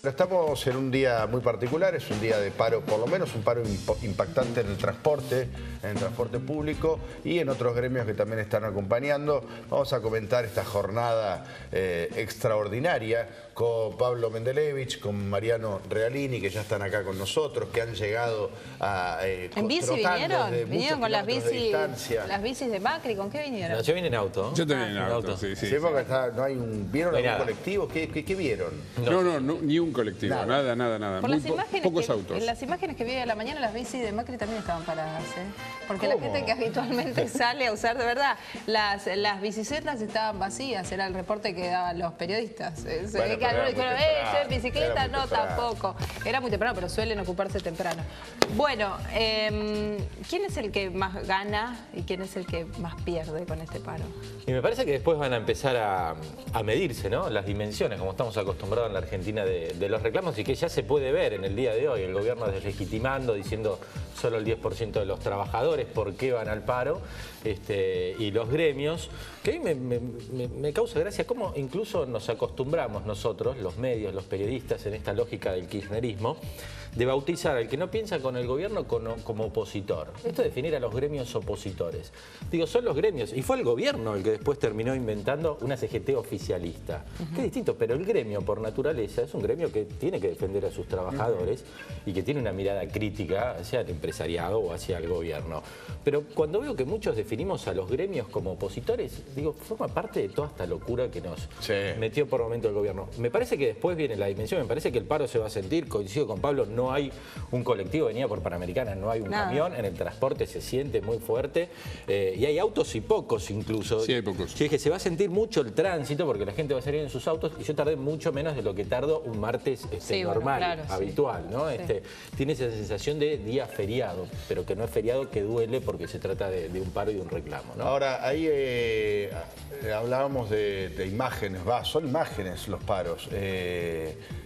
Estamos en un día muy particular, es un día de paro, por lo menos un paro impactante en el transporte público y en otros gremios que también están acompañando. Vamos a comentar esta jornada extraordinaria con Pablo Mendelevich, con Mariano Realini, que ya están acá con nosotros, que han llegado a... ¿En bici vinieron con las bicis de Macri? ¿Con qué vinieron? No, yo vine en auto. Yo también en auto, sí. Sí, porque no hay ¿vieron algún colectivo? ¿Qué vieron? No, ni un colectivo, nada. Por las imágenes pocos autos. En las imágenes que vi a la mañana, las bicis de Macri también estaban paradas, porque la gente que habitualmente sale a usar, de verdad, las bicicletas estaban vacías, era el reporte que daban los periodistas. ¿Yo en bicicleta? No, tampoco. Era muy temprano, pero suelen ocuparse temprano. Bueno, ¿quién es el que más gana y quién es el que más pierde con este paro? Y me parece que después van a empezar a medirse, ¿no?, las dimensiones, como estamos acostumbrados en la Argentina de los reclamos, y que ya se puede ver en el día de hoy. El gobierno deslegitimando, diciendo solo el 10% de los trabajadores por qué van al paro, y los gremios, que a mí me causa gracia cómo incluso nos acostumbramos nosotros, los medios, los periodistas, en esta lógica del kirchnerismo, de bautizar al que no piensa con el gobierno como opositor. Esto de definir a los gremios opositores. Digo, son los gremios, y fue el gobierno el que después terminó inventando una CGT oficialista. Que es distinto, pero el gremio por naturaleza es un gremio que tiene que defender a sus trabajadores y que tiene una mirada crítica hacia el empresariado o hacia el gobierno. Pero cuando veo que muchos definimos a los gremios como opositores, digo, forma parte de toda esta locura que nos metió por momento el gobierno. Me parece que después viene la dimensión, me parece que el paro se va a sentir, coincido con Pablo, no hay un colectivo, venía por Panamericana, no hay un camión, en el transporte se siente muy fuerte, y hay autos y pocos incluso. Sí, hay pocos. Yo dije, se va a sentir mucho el tránsito porque la gente va a salir en sus autos, y yo tardé mucho menos de lo que tardo un martes normal, habitual, ¿no? Tiene esa sensación de día feriado, pero que no es feriado, que duele porque se trata de un paro y un reclamo, ¿no? Ahora, ahí hablábamos de imágenes, son imágenes los paros.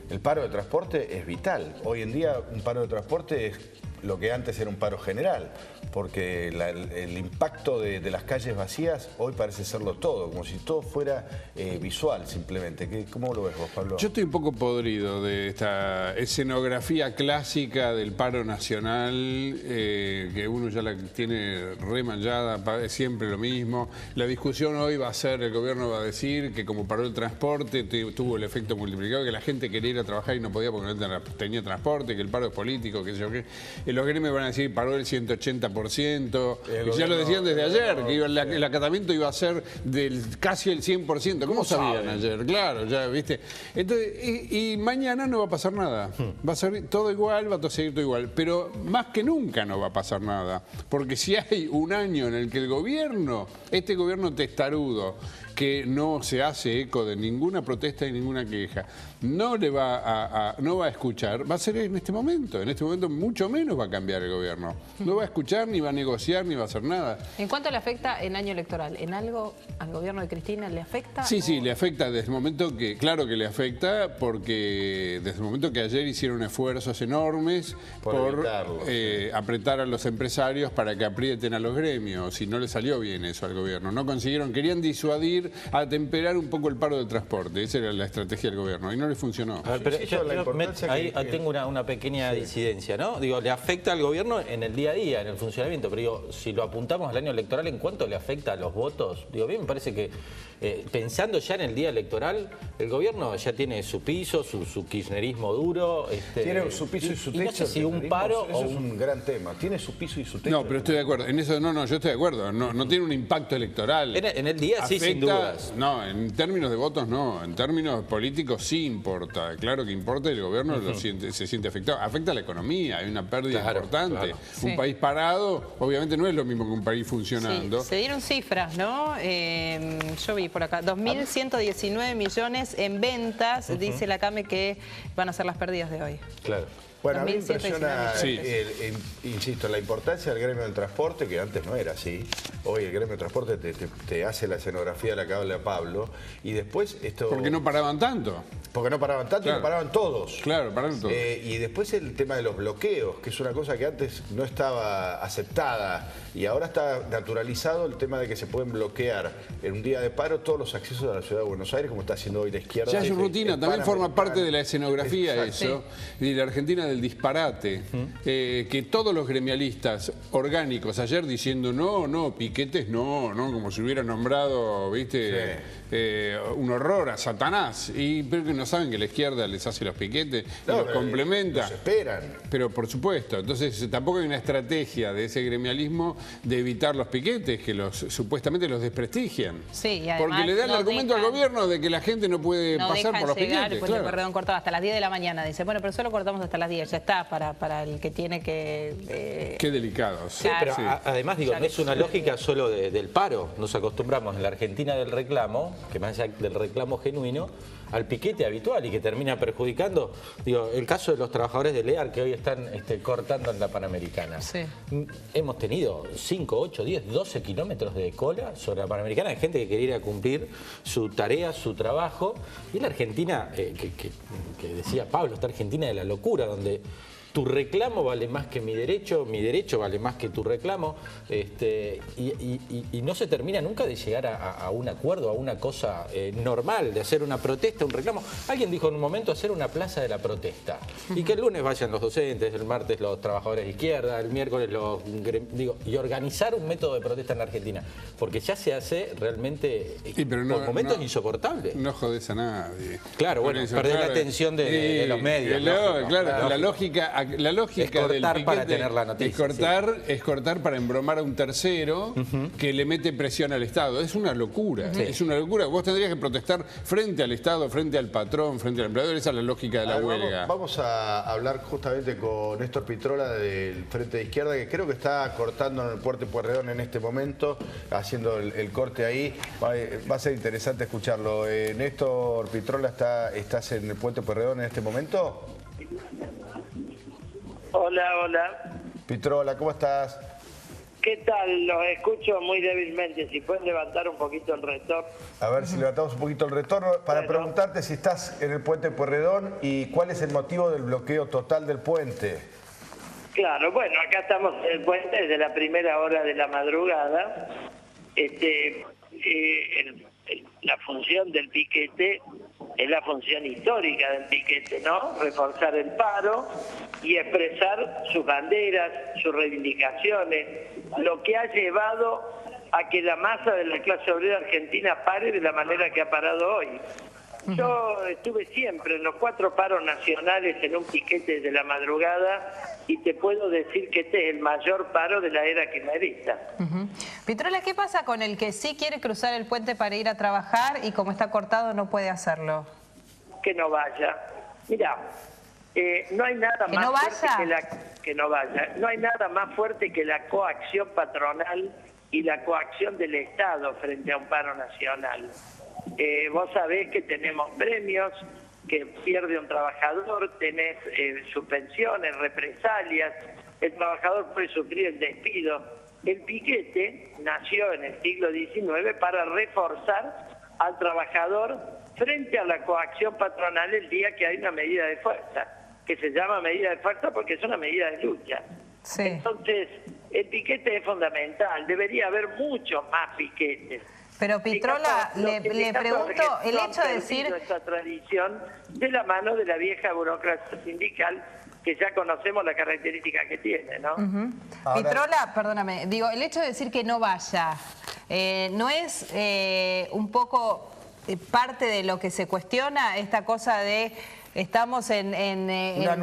El paro de transporte es vital. Hoy en día un paro de transporte es lo que antes era un paro general, porque el impacto de las calles vacías hoy parece serlo todo, como si todo fuera visual simplemente. ¿Cómo lo ves vos, Pablo? Yo estoy un poco podrido de esta escenografía clásica del paro nacional, que uno ya la tiene remanchada, es siempre lo mismo. La discusión hoy va a ser, el gobierno va a decir que como paró el transporte, tuvo el efecto multiplicador, que la gente quería ir a trabajar y no podía porque no tenía transporte, que el paro es político, qué sé yo qué. Los gremios van a decir paró el 180%, y ya lo decían desde ayer, que el acatamiento iba a ser casi el 100%. ¿Cómo sabían ayer? Claro, ya viste. Entonces, y mañana no va a pasar nada. Va a ser todo igual, va a seguir todo igual. Pero más que nunca no va a pasar nada. Porque si hay un año en el que el gobierno, este gobierno testarudo, que no se hace eco de ninguna protesta y ninguna queja, no va a escuchar, va a ser en este momento. En este momento mucho menos va a cambiar el gobierno. No va a escuchar, ni va a negociar, ni va a hacer nada. ¿En cuánto le afecta en año electoral? ¿En algo al gobierno de Cristina le afecta? Sí, le afecta desde el momento que, claro que le afecta, porque desde el momento que ayer hicieron esfuerzos enormes por apretar a los empresarios para que aprieten a los gremios, y no le salió bien eso al gobierno. No consiguieron, querían disuadir, atemperar un poco el paro del transporte. Esa era la estrategia del gobierno y no le funcionó. A ver, pero ahí tengo una pequeña disidencia, ¿no? Digo, le afecta al gobierno en el día a día, en el funcionamiento, pero digo, si lo apuntamos al año electoral, ¿en cuánto le afecta a los votos? Digo, bien, me parece que pensando ya en el día electoral, el gobierno ya tiene su piso, su kirchnerismo duro. Tiene su piso y su techo. No sé si un paro eso es un gran tema. Tiene su piso y su techo. No, pero estoy de acuerdo. En eso yo estoy de acuerdo. No tiene un impacto electoral. En el día sí, sin dudas. No, en términos de votos no. En términos políticos sí importa. Claro que importa, y el gobierno se siente afectado. Afecta a la economía, hay una pérdida importante. Claro. Un país parado, obviamente no es lo mismo que un país funcionando. Sí, se dieron cifras, ¿no? Yo vi por acá, 2.119 millones en ventas, dice la CAME, que van a ser las pérdidas de hoy. Claro. Bueno, a mí me impresiona, insisto, la importancia del gremio del transporte, que antes no era así. hoy el gremio de transporte te hace la escenografía de la que habla Pablo, y después esto... Porque no paraban tanto. Porque no paraban tanto, claro. Y no paraban todos. Claro, paraban todos. Y después el tema de los bloqueos, que es una cosa que antes no estaba aceptada, y ahora está naturalizado el tema de que se pueden bloquear en un día de paro todos los accesos a la ciudad de Buenos Aires, como está haciendo hoy la izquierda. Ya es su rutina, también forma parte de la escenografía eso, sí. Y la Argentina del disparate, que todos los gremialistas orgánicos ayer diciendo no, piquetes no, como si hubiera nombrado, viste, un horror a Satanás, pero que no saben que la izquierda les hace los piquetes, y los complementa. Los esperan. Pero por supuesto, entonces tampoco hay una estrategia de ese gremialismo de evitar los piquetes, que supuestamente los desprestigian. Sí, y además porque le da el argumento al gobierno de que la gente no puede pasar por los piquetes. Pues claro. El corredor cortado hasta las 10 de la mañana. Dice, bueno, pero solo cortamos hasta las 10, ya está, para el que tiene que... Qué delicados. Sí, pero además, digo, no es una lógica solo del paro. Nos acostumbramos en la Argentina del reclamo, que más allá del reclamo genuino, al piquete habitual y que termina perjudicando, digo, el caso de los trabajadores de Lear que hoy están cortando en la Panamericana. Sí. Hemos tenido 5, 8, 10, 12 kilómetros de cola sobre la Panamericana de gente que quería ir a cumplir su tarea, su trabajo, y la Argentina, que decía Pablo, esta Argentina de la locura, donde tu reclamo vale más que mi derecho vale más que tu reclamo, y no se termina nunca de llegar a un acuerdo, a una cosa normal, de hacer una protesta, un reclamo. Alguien dijo en un momento hacer una plaza de la protesta, y que el lunes vayan los docentes, el martes los trabajadores de izquierda, el miércoles y organizar un método de protesta en la Argentina, porque ya se hace realmente por momentos insoportable. No jodés a nadie. Claro, bueno, perdés la atención de los medios. Claro, la lógica del piquete para tener la noticia, es cortar para embromar a un tercero que le mete presión al Estado. Es una locura, es una locura. Vos tendrías que protestar frente al Estado, frente al patrón, frente al empleador. Esa es la lógica de la huelga. Vamos a hablar justamente con Néstor Pitrola del Frente de Izquierda, que creo que está cortando en el Puerto Pueyrredón en este momento, haciendo el corte ahí. Va a ser interesante escucharlo. Néstor Pitrola, ¿estás en el Puente Pueyrredón en este momento? Hola. Pitrola, ¿cómo estás? ¿Qué tal? Los escucho muy débilmente. Si pueden levantar un poquito el retorno. A ver si levantamos un poquito el retorno para preguntarte si estás en el Puente Pueyrredón y cuál es el motivo del bloqueo total del puente. Claro, bueno, acá estamos en el puente desde la primera hora de la madrugada. La función del piquete es la función histórica del piquete, ¿no? Reforzar el paro y expresar sus banderas, sus reivindicaciones, lo que ha llevado a que la masa de la clase obrera argentina pare de la manera que ha parado hoy. Yo estuve siempre en los 4 paros nacionales en un piquete de la madrugada y te puedo decir que este es el mayor paro de la era kirchnerista. Pitrola, ¿qué pasa con el que sí quiere cruzar el puente para ir a trabajar y como está cortado no puede hacerlo? Que no vaya. Mirá, no hay nada más fuerte que no vaya. No hay nada más fuerte que la coacción patronal y la coacción del Estado frente a un paro nacional. Vos sabés que tenemos premios, que pierde un trabajador, tenés suspensiones, represalias, el trabajador puede sufrir el despido. El piquete nació en el siglo XIX para reforzar al trabajador frente a la coacción patronal el día que hay una medida de fuerza, que se llama medida de fuerza porque es una medida de lucha. Sí. Entonces, el piquete es fundamental, debería haber muchos más piquetes. Pero Pitrola, le pregunto, el hecho de decir... esta tradición de la mano de la vieja burocracia sindical, que ya conocemos la característica que tiene, ¿no? Ahora... Pitrola, perdóname, digo, el hecho de decir que no vaya, ¿no es un poco parte de lo que se cuestiona esta cosa de... Estamos en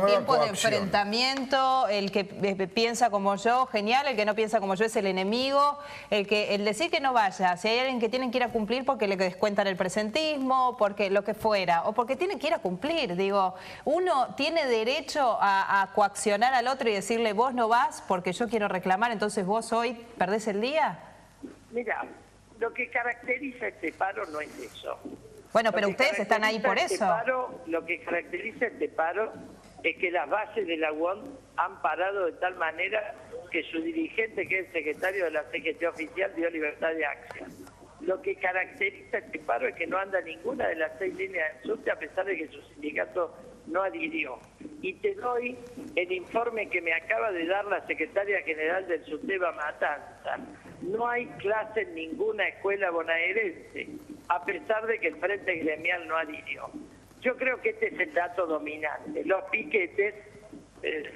tiempos de enfrentamiento, el que piensa como yo, genial, el que no piensa como yo es el enemigo, el decir que no vaya, si hay alguien que tienen que ir a cumplir porque le descuentan el presentismo, porque lo que fuera, o porque tiene que ir a cumplir, digo, uno tiene derecho a coaccionar al otro y decirle vos no vas porque yo quiero reclamar, entonces vos hoy perdés el día. Mira, lo que caracteriza este paro no es eso. Bueno, pero ustedes están ahí por eso. Lo que caracteriza este paro es que las bases de la UON han parado de tal manera que su dirigente, que es el secretario de la CGT oficial, dio libertad de acción. Lo que caracteriza este paro es que no anda ninguna de las 6 líneas del subte, a pesar de que su sindicato no adhirió. Y te doy el informe que me acaba de dar la secretaria general del SUTEBA Matanza. No hay clase en ninguna escuela bonaerense, a pesar de que el Frente Gremial no adhirió. Yo creo que este es el dato dominante. Los piquetes,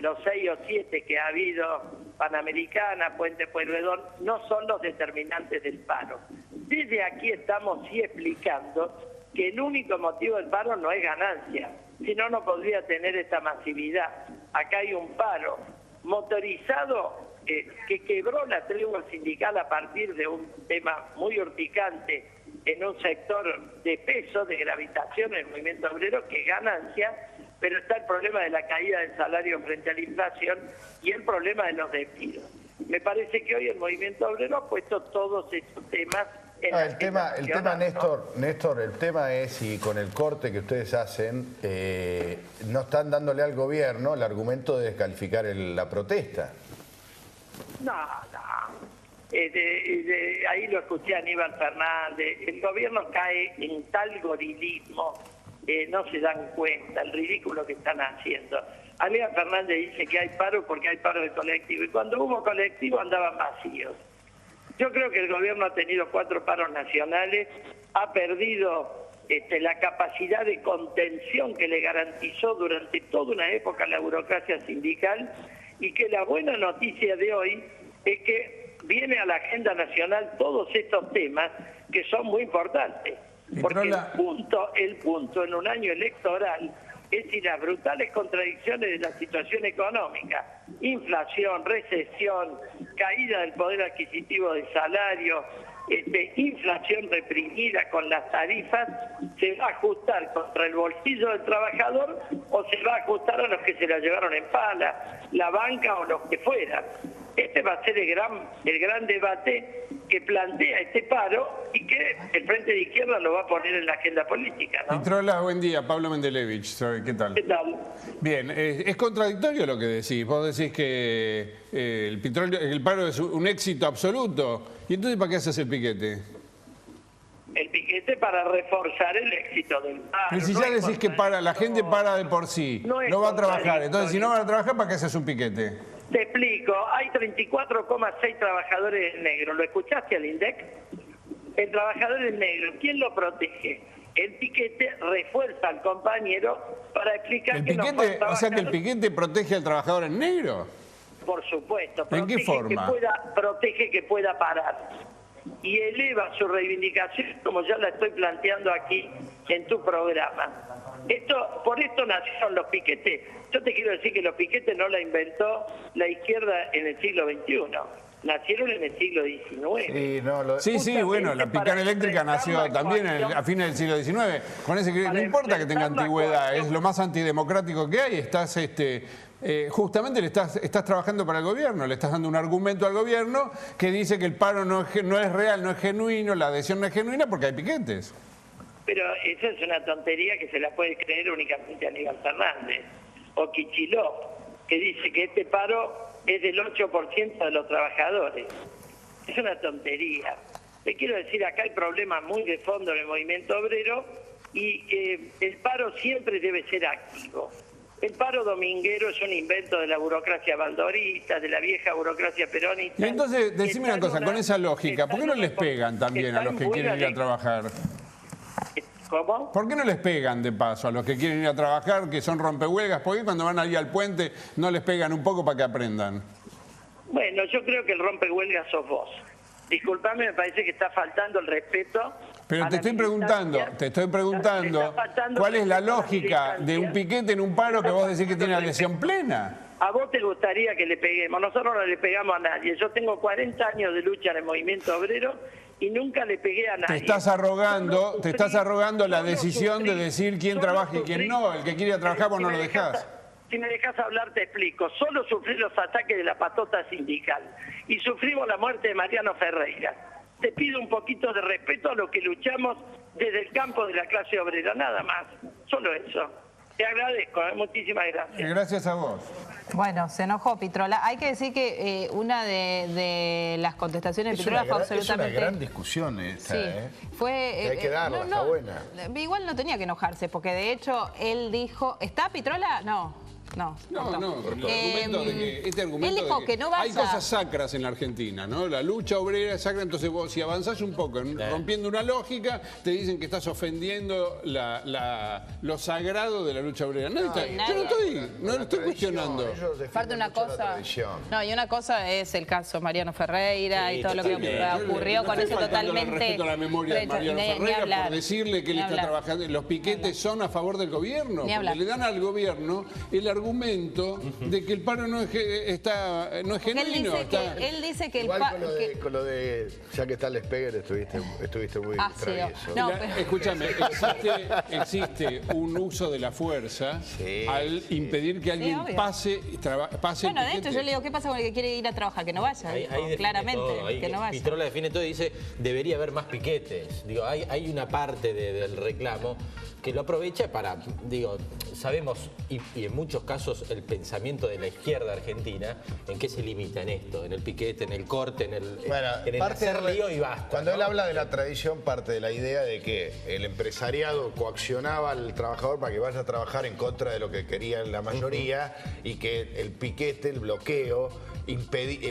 los 6 o 7 que ha habido, Panamericana, Puente Pueyrredón, no son los determinantes del paro. Desde aquí estamos sí explicando que el único motivo del paro no es ganancia, si no, no podría tener esta masividad. Acá hay un paro motorizado que quebró la tregua sindical a partir de un tema muy urticante en un sector de peso, de gravitación en el movimiento obrero, que es ganancia, pero está el problema de la caída del salario frente a la inflación y el problema de los despidos. Me parece que hoy el movimiento obrero ha puesto todos estos temas en el tema, Néstor, el tema es si con el corte que ustedes hacen no están dándole al gobierno el argumento de descalificar la protesta. No. Ahí lo escuché a Aníbal Fernández. El gobierno cae en tal gorilismo, no se dan cuenta el ridículo que están haciendo. Aníbal Fernández dice que hay paro porque hay paro de colectivo, y cuando hubo colectivo andaban vacíos. Yo creo que el gobierno ha tenido 4 paros nacionales, ha perdido la capacidad de contención que le garantizó durante toda una época la burocracia sindical, y que la buena noticia de hoy es que viene a la agenda nacional todos estos temas que son muy importantes. Porque el punto en un año electoral es si las brutales contradicciones de la situación económica, inflación, recesión, caída del poder adquisitivo del salario, inflación reprimida con las tarifas, se va a ajustar contra el bolsillo del trabajador o se va a ajustar a los que se la llevaron en pala, la banca o los que fueran. Este va a ser el gran debate que plantea este paro y que el Frente de Izquierda lo va a poner en la agenda política, ¿no? Pitrola, buen día. Pablo Mendelevich, ¿qué tal? ¿Qué tal? Bien, es contradictorio lo que decís. Vos decís que el paro es un éxito absoluto. ¿Y entonces para qué haces el piquete? El piquete para reforzar el éxito del paro. Pero si ya decís que la gente para de por sí, no va a trabajar. Entonces, si no van a trabajar, ¿para qué haces un piquete? Te explico, hay 34,6 trabajadores negros. ¿Lo escuchaste al INDEC? El trabajador es negro, ¿quién lo protege? El piquete refuerza al compañero para explicar que no puede trabajar. O sea que el piquete protege al trabajador en negro. Por supuesto. ¿En qué forma? Protege que pueda parar. Y eleva su reivindicación, como ya la estoy planteando aquí en tu programa. Por esto nacieron los piquetes. Yo te quiero decir que los piquetes no la inventó la izquierda en el siglo XXI. Nacieron en el siglo XIX. Sí, bueno, la picana eléctrica nació también a fines del siglo XIX. Con ese, no importa que tenga antigüedad, es lo más antidemocrático que hay. Estás justamente estás trabajando para el gobierno, le estás dando un argumento al gobierno que dice que el paro no es real, no es genuino, la adhesión no es genuina porque hay piquetes. Pero esa es una tontería que se la puede creer únicamente Aníbal Fernández o Kicillof, que dice que este paro es del 8% de los trabajadores. Es una tontería. Le quiero decir, acá hay problemas muy de fondo en el movimiento obrero y el paro siempre debe ser activo. El paro dominguero es un invento de la burocracia valdorista, de la vieja burocracia peronista. Y entonces, decime una cosa, con esa lógica, ¿por qué no les pegan también a los que quieren ir a trabajar? ¿Cómo? ¿Por qué no les pegan de paso a los que quieren ir a trabajar, que son rompehuelgas? ¿Por qué cuando van allí al puente no les pegan un poco para que aprendan? Bueno, yo creo que el rompehuelgas sos vos. Disculpame, me parece que está faltando el respeto. Pero te estoy preguntando, ¿cuál es la lógica de un piquete en un paro que vos decís que tiene adhesión plena? A vos te gustaría que le peguemos, nosotros no le pegamos a nadie. Yo tengo 40 años de lucha en el movimiento obrero y nunca le pegué a nadie. Te estás arrogando la decisión de decir quién trabaja y quién no. El que quiere trabajar vos no lo dejás. Si me dejas hablar te explico. Solo sufrí los ataques de la patota sindical y sufrimos la muerte de Mariano Ferreira. Te pido un poquito de respeto a lo que luchamos desde el campo de la clase obrera, nada más. Solo eso. Te agradezco, muchísimas gracias. Gracias a vos. Bueno, se enojó Pitrola. Hay que decir que una de las contestaciones de Pitrola fue absolutamente... Es una gran discusión esta, Sí, fue... hay que darla, está buena. Igual no tenía que enojarse, porque de hecho él dijo... ¿Está Pitrola? No. El argumento de que, este argumento él dijo de que no vaya. Hay cosas sacras en la Argentina, ¿no? La lucha obrera es sacra, entonces vos si avanzás un poco rompiendo una lógica, te dicen que estás ofendiendo lo sagrado de la lucha obrera. Yo no lo estoy cuestionando. Falta una cosa. Y una cosa es el caso Mariano Ferreira y todo lo que ocurrió con ese totalmente. Respeto a la memoria de Mariano Ferreira por decirle que él está trabajando. Los piquetes son a favor del gobierno, porque le dan al gobierno el argumento de que el paro no es genuino. Él dice que igual con lo de ya que está el Speger estuviste muy travieso. Escúchame, existe un uso de la fuerza al impedir que alguien pase Bueno, de hecho yo le digo, ¿qué pasa con el que quiere ir a trabajar? Que no vaya, claramente, que no vaya. Pitrola define todo y dice, debería haber más piquetes. Digo, hay una parte del reclamo que lo aprovecha para, sabemos, y en muchos casos el pensamiento de la izquierda argentina, ¿en qué se limita en esto? En el piquete, en el corte, en el hacer lío y basta. Cuando él habla de la tradición, parte de la idea de que el empresariado coaccionaba al trabajador para que vaya a trabajar en contra de lo que querían la mayoría y que el piquete, el bloqueo,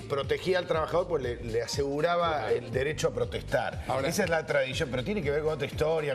protegía al trabajador, pues le aseguraba el derecho a protestar. Ahora, esa es la tradición, pero tiene que ver con otra historia.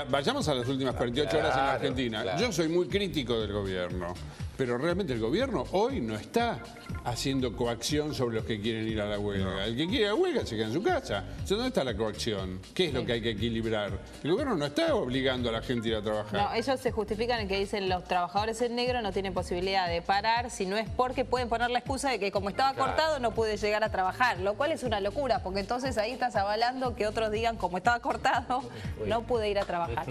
Vayamos a las últimas 48 horas en la Argentina. Yo soy muy crítico del gobierno, pero realmente el gobierno hoy no está haciendo coacción sobre los que quieren ir a la huelga. El que quiere ir a la huelga se queda en su casa. ¿Dónde está la coacción? ¿Qué es lo que hay que equilibrar? El gobierno no está obligando a la gente a ir a trabajar. No, ellos se justifican en que dicen los trabajadores en negro no tienen posibilidad de parar, si no es porque pueden poner la excusa de que como estaba cortado no pude llegar a trabajar, lo cual es una locura, porque entonces ahí estás avalando que otros digan como estaba cortado no pude ir a trabajar.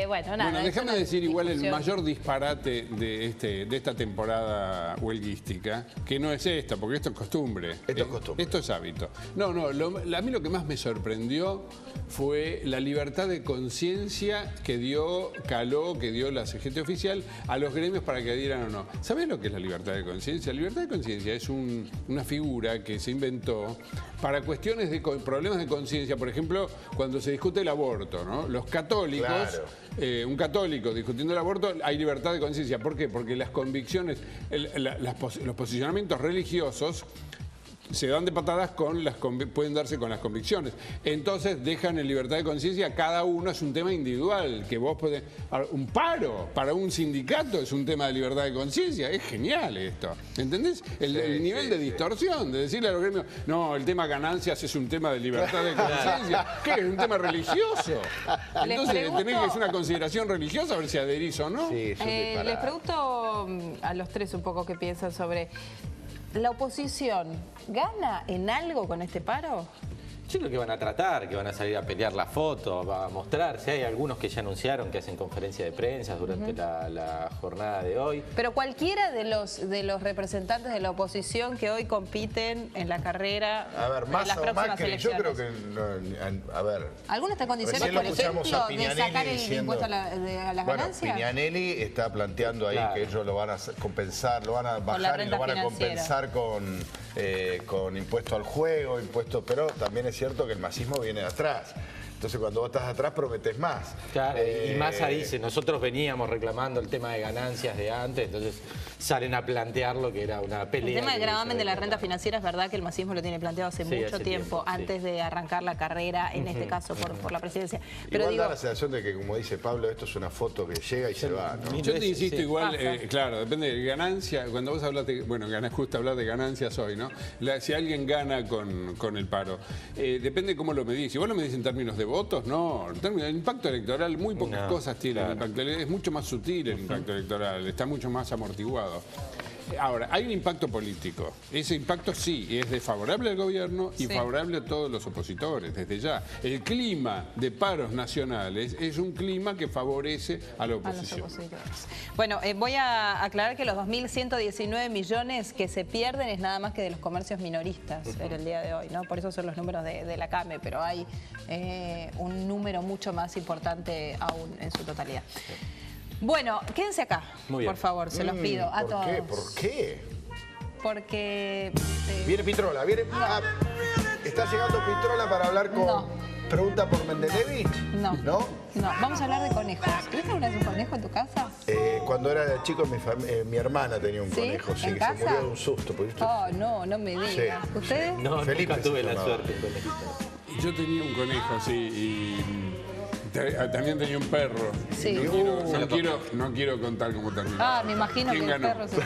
Bueno, déjame decir igual el mayor disparate de esta temporada huelguística, que no es esta, porque esto es costumbre. Esto es hábito. A mí lo que más me sorprendió fue la libertad de conciencia que dio la CGT oficial a los gremios para que adhieran o no. ¿Sabés lo que es la libertad de conciencia? La libertad de conciencia es una figura que se inventó para cuestiones de problemas de conciencia. Por ejemplo, cuando se discute el aborto, ¿no? Los católicos, un católico discutiendo el aborto, hay libertad de conciencia. ¿Por qué? Porque las convicciones, los posicionamientos religiosos se dan de patadas pueden darse con las convicciones. Entonces dejan en libertad de conciencia, cada uno es un tema individual, que vos podés... Un paro para un sindicato es un tema de libertad de conciencia, es genial esto. ¿Entendés? El nivel de distorsión, de decirle a los gremios, no, el tema ganancias es un tema de libertad de conciencia. ¿Qué? ¿Es un tema religioso? Entonces tenés que hacer una consideración religiosa a ver si adherís o no. Les pregunto a los tres un poco qué piensan sobre... ¿La oposición gana en algo con este paro? Yo creo que van a tratar, que van a salir a pelear la foto, a mostrarse. Hay algunos que ya anunciaron que hacen conferencia de prensa durante la jornada de hoy. Pero cualquiera de los representantes de la oposición que hoy compiten en la carrera en las próximas elecciones. Yo creo que, ¿Alguno está en condiciones, por ejemplo, de sacar el impuesto a las ganancias? Piñanelli está planteando ahí que ellos lo van a compensar, lo van a bajar y lo van a compensar con impuesto al juego, pero también es cierto que el masismo viene de atrás. Entonces cuando vos estás atrás prometés más. Claro, y Massa dice, nosotros veníamos reclamando el tema de ganancias de antes, entonces salen a plantear lo que era una pelea. El tema del gravamen de la renta financiera es verdad que el masismo lo tiene planteado hace mucho tiempo, antes de arrancar la carrera, en este caso por la presidencia. Pero igual da la sensación de que, como dice Pablo, esto es una foto que llega y se va, ¿no? Yo te insisto igual, claro, depende de ganancia. Cuando vos hablas de, justo hablar de ganancias hoy, ¿no? Si alguien gana con el paro, depende cómo lo medís. Si vos lo medís en términos de votos, no. El impacto electoral, muy pocas cosas tiene el impacto. Es mucho más sutil el impacto electoral, está mucho más amortiguado. Ahora, hay un impacto político. Ese impacto sí es desfavorable al gobierno y favorable a todos los opositores, desde ya. El clima de paros nacionales es un clima que favorece a la oposición. Bueno, voy a aclarar que los 2.119 millones que se pierden es nada más que de los comercios minoristas en el día de hoy, ¿no? Por eso son los números de la CAME, pero hay un número mucho más importante aún en su totalidad. Bueno, quédense acá, por favor, se los pido a todos. ¿Por qué? Porque... Viene Pitrola, está llegando Pitrola para hablar con... No. ¿Pregunta por Mendelevich? No. ¿No? No, vamos a hablar de conejos. ¿Tuviste alguna vez un conejo en tu casa? Cuando era chico, mi hermana tenía un conejo, sí, ¿En que casa? se murió de un susto. Oh, no me digas. Sí. ¿Ustedes? No, Felipe nunca tuve se la llamaba. suerte de un conejito. Yo tenía un conejo, sí, y también tenía un perro. Sí. No quiero contar cómo terminó. Me imagino que ¿Quién el ganó? perro se...